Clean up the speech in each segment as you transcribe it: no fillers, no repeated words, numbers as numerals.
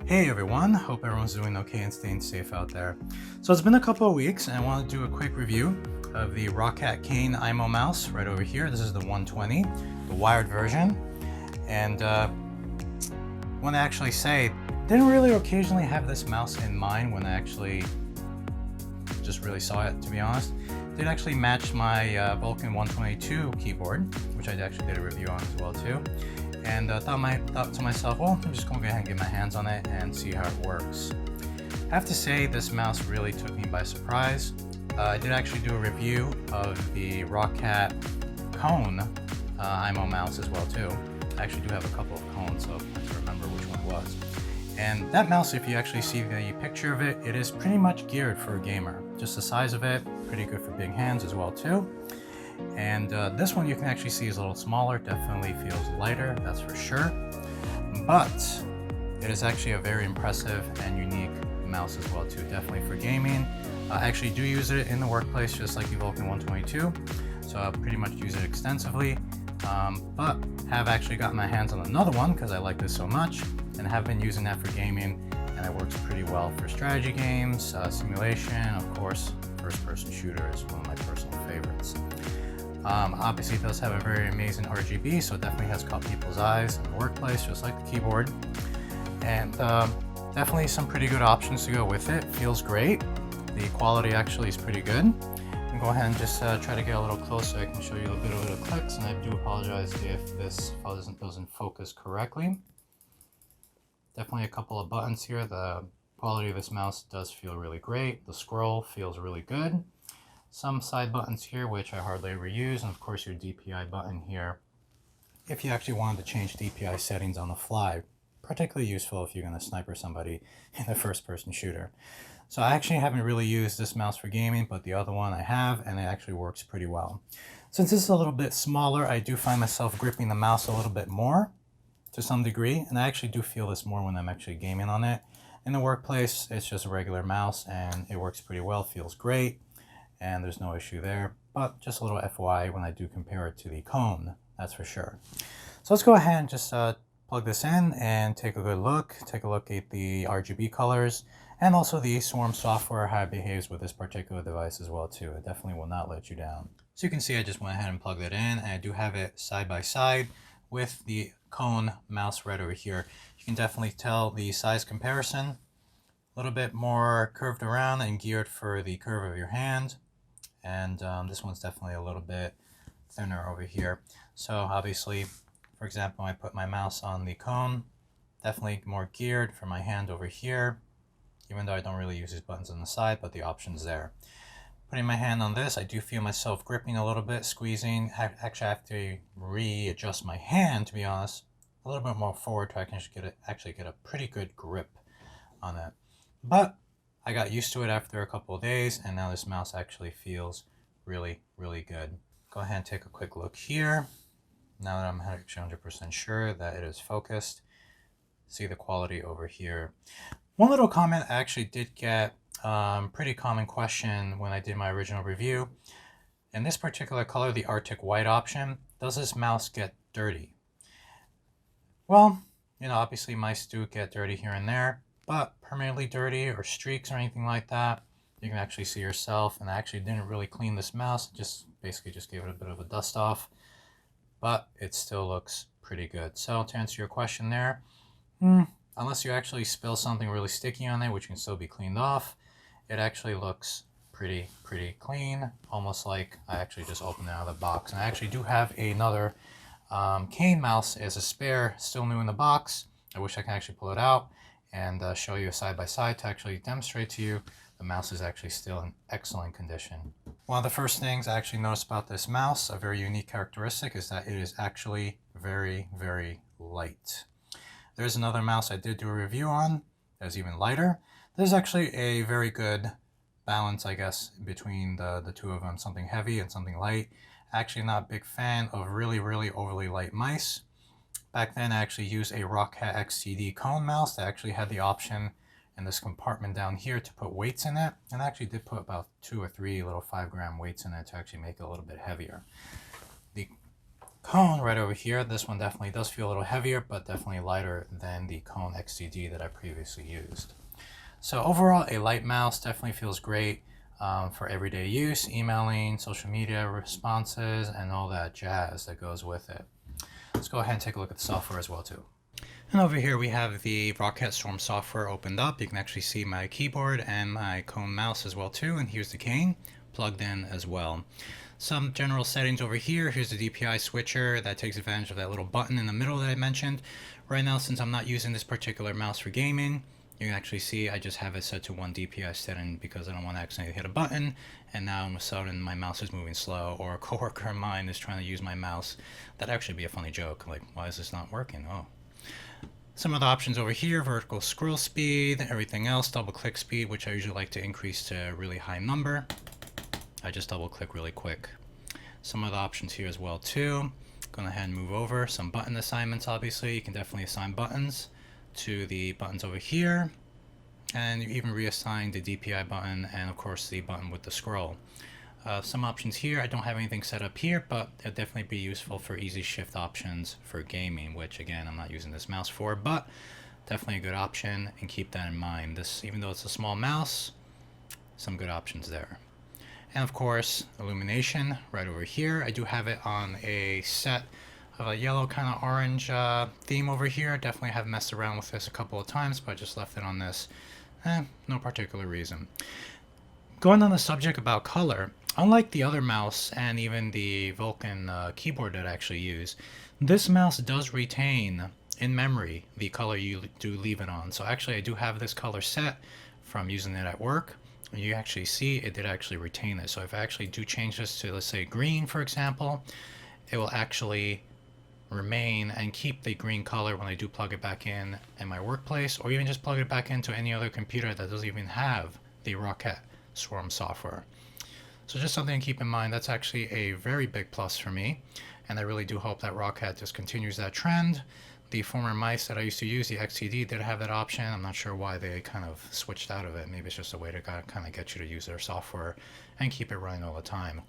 Hey everyone, hope everyone's doing okay and staying safe out there. So it's been a couple of weeks and I want to do a quick review of the ROCCAT Kain Aimo mouse right over here. This is the 120, the wired version. And I want to actually say, didn't really occasionally have this mouse in mind when I actually just really saw it, to be honest. Did actually match my Vulcan 122 keyboard, which I actually did a review on as well too. And thought to myself, well, I'm just going to go ahead and get my hands on it and see how it works. I have to say this mouse really took me by surprise. I did actually do a review of the ROCCAT Kone Aimo mouse as well too. I actually do have a couple of cones, so I have to remember which one it was. And that mouse, if you actually see the picture of it, it is pretty much geared for a gamer. Just the size of it, pretty good for big hands as well too. And this one you can actually see is a little smaller, definitely feels lighter, that's for sure. But it is actually a very impressive and unique mouse as well too, definitely for gaming. I actually do use it in the workplace just like the Vulcan 122, so I pretty much use it extensively. But have actually gotten my hands on another one because I like this so much and have been using that for gaming, and it works pretty well for strategy games, simulation, of course, first-person shooter is one of my personal favorites. Obviously it does have a very amazing RGB, so it definitely has caught people's eyes in the workplace, just like the keyboard. And definitely some pretty good options to go with it. Feels great. The quality actually is pretty good. And go ahead and just try to get a little closer. I can show you a bit of the clicks, and I do apologize if this doesn't focus correctly. Definitely a couple of buttons here. The quality of this mouse does feel really great. The scroll feels really good. Some side buttons here, which I hardly ever use, and of course your DPI button here. If you actually wanted to change DPI settings on the fly, particularly useful if you're going to sniper somebody in a first-person shooter. So I actually haven't really used this mouse for gaming, but the other one I have, and it actually works pretty well. Since this is a little bit smaller, I do find myself gripping the mouse a little bit more to some degree, and I actually do feel this more when I'm actually gaming on it. In the workplace, it's just a regular mouse, and it works pretty well, feels great. And there's no issue there, but just a little FYI when I do compare it to the Kone, that's for sure. So let's go ahead and just plug this in and take a good look. Take a look at the RGB colors and also the Swarm software, how it behaves with this particular device as well too. It definitely will not let you down. So you can see I just went ahead and plugged it in, and I do have it side by side with the Kone mouse right over here. You can definitely tell the size comparison. A little bit more curved around and geared for the curve of your hand. And this one's definitely a little bit thinner over here. So obviously, for example, when I put my mouse on the Kone, definitely more geared for my hand over here, even though I don't really use these buttons on the side, but the option's there. Putting my hand on this, I do feel myself gripping a little bit, squeezing. Actually, I have to readjust my hand, to be honest, a little bit more forward so I can actually get a pretty good grip on it. But I got used to it after a couple of days, and now this mouse actually feels really, really good. Go ahead and take a quick look here. Now that I'm actually 100% sure that it is focused, see the quality over here. One little comment I actually did get, pretty common question when I did my original review. In this particular color, the Arctic White option, does this mouse get dirty? Well, you know, obviously mice do get dirty here and there, but permanently dirty or streaks or anything like that, you can actually see yourself. And I actually didn't really clean this mouse, just basically just gave it a bit of a dust off, but it still looks pretty good. So to answer your question there, unless you actually spill something really sticky on it, which can still be cleaned off, it actually looks pretty clean, almost like I actually just opened it out of the box. And I actually do have another Kain mouse as a spare, still new in the box. I wish I can actually pull it out and show you a side-by-side to actually demonstrate to you the mouse is actually still in excellent condition. One of the first things I actually noticed about this mouse, a very unique characteristic, is that it is actually very, very light. There's another mouse I did do a review on that's even lighter. There's actually a very good balance, I guess, between the two of them, something heavy and something light. Actually not a big fan of really, really overly light mice. Back then, I actually used a ROCCAT XCD Kone mouse that actually had the option in this compartment down here to put weights in it. And I actually did put about 2 or 3 little 5-gram weights in it to actually make it a little bit heavier. The Kone right over here. This one definitely does feel a little heavier, but definitely lighter than the Kone XTD that I previously used. So overall, a light mouse definitely feels great for everyday use, emailing, social media responses, and all that jazz that goes with it. Let's go ahead and take a look at the software as well too. And over here we have the ROCCAT Storm software opened up. You can actually see my keyboard and my Kone mouse as well too. And here's the Kain plugged in as well. Some general settings over here. Here's the DPI switcher that takes advantage of that little button in the middle that I mentioned. Right now, since I'm not using this particular mouse for gaming, you can actually see I just have it set to 1 DPI setting because I don't want to accidentally hit a button and now all of a sudden my mouse is moving slow, or a coworker of mine is trying to use my mouse. That'd actually be a funny joke, like, why is this not working? Oh. Some other options over here: vertical scroll speed, everything else, double click speed, which I usually like to increase to a really high number. I just double click really quick. Some other options here as well too. Go ahead and move over. Some button assignments, obviously. You can definitely assign buttons to the buttons over here. And you even reassign the DPI button and of course the button with the scroll. Some options here, I don't have anything set up here, but it'll definitely be useful for easy shift options for gaming, which again, I'm not using this mouse for, but definitely a good option, and keep that in mind. This, even though it's a small mouse, some good options there. And of course, illumination right over here. I do have it on a set of a yellow kind of orange theme over here. Definitely have messed around with this a couple of times, but I just left it on this. No particular reason. Going on the subject about color, unlike the other mouse and even the Vulcan keyboard that I actually use, this mouse does retain in memory the color you do leave it on. So actually I do have this color set from using it at work. You actually see it did actually retain it. So if I actually do change this to, let's say, green, for example, it will actually remain and keep the green color when I do plug it back in my workplace, or even just plug it back into any other computer that doesn't even have the ROCCAT Swarm software. So just something to keep in mind. That's actually a very big plus for me, and I really do hope that ROCCAT just continues that trend. The former mice that I used to use, the XTD, did have that option. I'm not sure why they kind of switched out of it. Maybe it's just a way to kind of get you to use their software and keep it running all the time.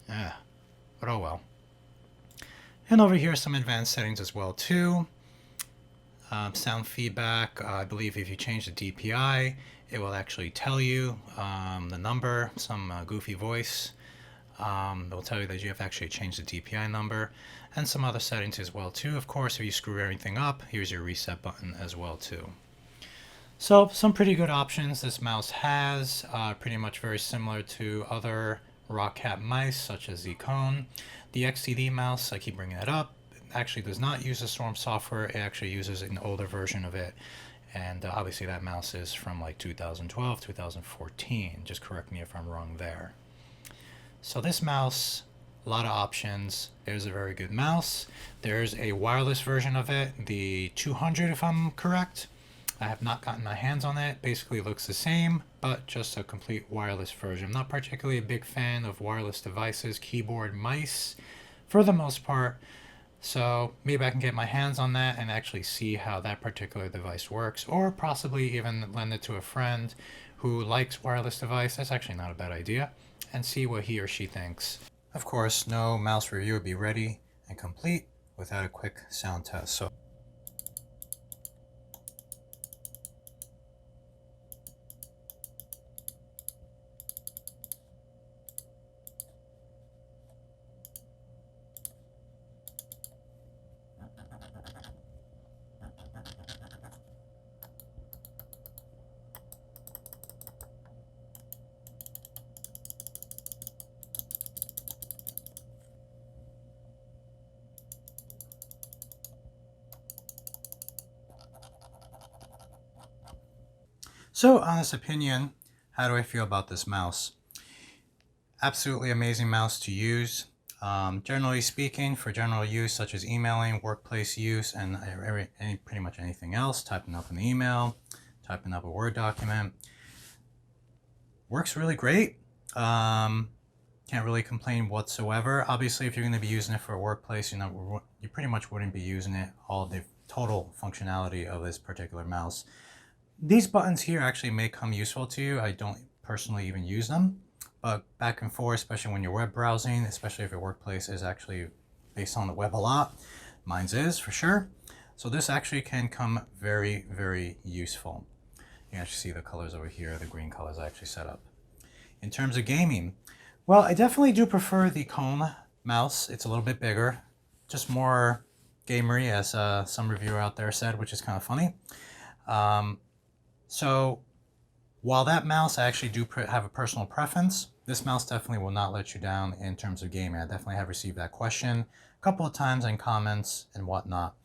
Yeah, but oh well. And over here, some advanced settings as well too. Sound feedback. I believe if you change the DPI, it will actually tell you the number. Some goofy voice. It will tell you that you have actually changed the DPI number, and some other settings as well too. Of course, if you screw everything up, here's your reset button as well too. So some pretty good options this mouse has. Pretty much very similar to other ROCCAT mice such as the Kone. The XTD mouse, I keep bringing it up, actually does not use the Storm software. It actually uses an older version of it, and obviously that mouse is from like 2012, 2014. Just correct me if I'm wrong there. So this mouse, a lot of options. There's a very good mouse. There's a wireless version of it, the 200 if I'm correct. I have not gotten my hands on it. Basically looks the same, but just a complete wireless version. I'm not particularly a big fan of wireless devices, keyboard, mice, for the most part. So maybe I can get my hands on that and actually see how that particular device works, or possibly even lend it to a friend who likes wireless device. That's actually not a bad idea, and see what he or she thinks. Of course, no mouse review would be ready and complete without a quick sound test. So honest opinion, how do I feel about this mouse? Absolutely amazing mouse to use. Generally speaking, for general use such as emailing, workplace use, and pretty much anything else, typing up an email, typing up a Word document, works really great. Can't really complain whatsoever. Obviously, if you're going to be using it for a workplace, you pretty much wouldn't be using it all the total functionality of this particular mouse. These buttons here actually may come useful to you. I don't personally even use them, but back and forth, especially when you're web browsing, especially if your workplace is actually based on the web a lot. Mine's is for sure. So this actually can come very, very useful. You can actually see the colors over here, the green colors I actually set up. In terms of gaming, well, I definitely do prefer the Kone mouse. It's a little bit bigger, just more gamery, as some reviewer out there said, which is kind of funny. So while that mouse I actually do have a personal preference, this mouse definitely will not let you down in terms of gaming. I definitely have received that question a couple of times in comments and whatnot.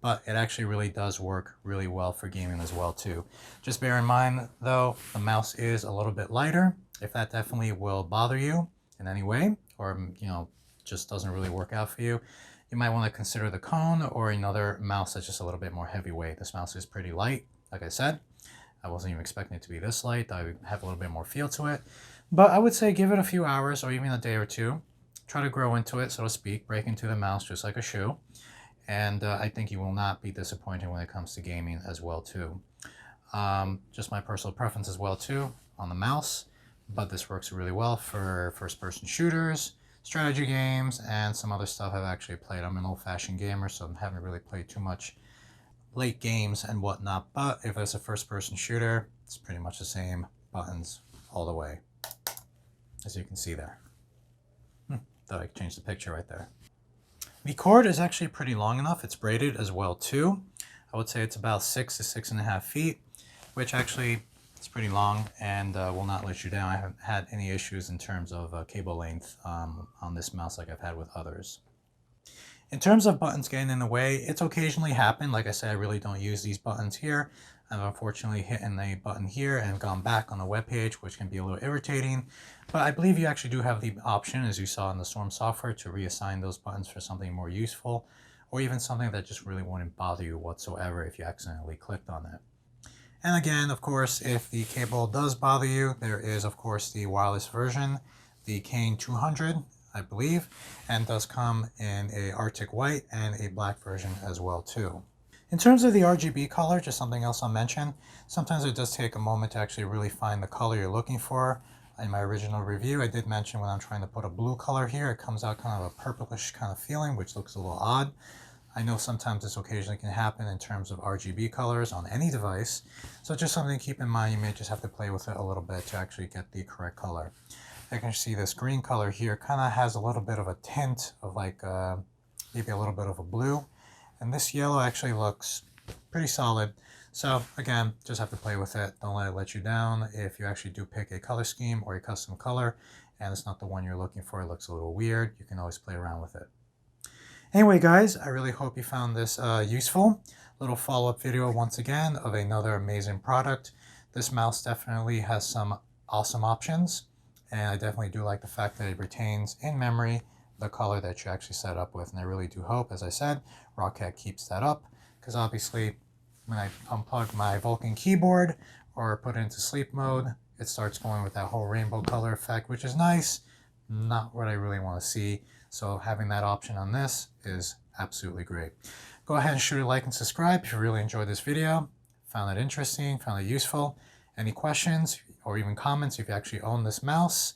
But it actually really does work really well for gaming as well too. Just bear in mind though, the mouse is a little bit lighter. If that definitely will bother you in any way, or just doesn't really work out for you, you might want to consider the Kone or another mouse that's just a little bit more heavyweight. This mouse is pretty light, like I said. I wasn't even expecting it to be this light. I have a little bit more feel to it. But I would say give it a few hours or even a day or two. Try to grow into it, so to speak, break into the mouse just like a shoe. And I think you will not be disappointed when it comes to gaming as well too. Just my personal preference as well too on the mouse, but this works really well for first-person shooters, strategy games, and some other stuff I've actually played. I'm an old-fashioned gamer, so I haven't really played too much late games and whatnot, but if it's a first-person shooter, it's pretty much the same buttons all the way, as you can see there. Thought I could change the picture right there. The cord is actually pretty long enough. It's braided as well too. I would say it's about 6 to 6.5 feet, which actually is pretty long and will not let you down. I haven't had any issues in terms of cable length on this mouse like I've had with others. In terms of buttons getting in the way, it's occasionally happened. Like I said, I really don't use these buttons here. I've unfortunately hit a button here and gone back on the web page, which can be a little irritating. But I believe you actually do have the option, as you saw in the Storm software, to reassign those buttons for something more useful, or even something that just really wouldn't bother you whatsoever if you accidentally clicked on it. And again, of course, if the cable does bother you, there is, of course, the wireless version, the Kain 200, I believe, and does come in a Arctic white and a black version as well too. In terms of the RGB color, just something else I'll mention, sometimes it does take a moment to actually really find the color you're looking for. In my original review, I did mention when I'm trying to put a blue color here, it comes out kind of a purplish kind of feeling, which looks a little odd. I know sometimes this occasionally can happen in terms of RGB colors on any device, so just something to keep in mind. You may just have to play with it a little bit to actually get the correct color. You can see this green color here kind of has a little bit of a tint of like maybe a little bit of a blue, and this yellow actually looks pretty solid. So again, just have to play with it. Don't let it let you down. If you actually do pick a color scheme or a custom color and it's not the one you're looking for, it looks a little weird, you can always play around with it. Anyway guys, I really hope you found this useful. Little follow-up video once again of another amazing product. This mouse definitely has some awesome options, and I definitely do like the fact that it retains in memory the color that you actually set up with, and I really do hope, as I said, ROCCAT keeps that up, because obviously when I unplug my Vulcan keyboard or put it into sleep mode, it starts going with that whole rainbow color effect, which is nice, not what I really want to see. So having that option on this is absolutely great. Go ahead and shoot a like and subscribe if you really enjoyed this video, found it interesting, found it useful. Any questions or even comments if you actually own this mouse,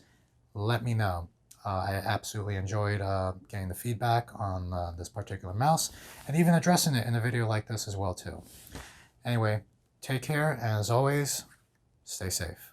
let me know. I absolutely enjoyed getting the feedback on this particular mouse and even addressing it in a video like this as well too. Anyway, take care, and as always, stay safe.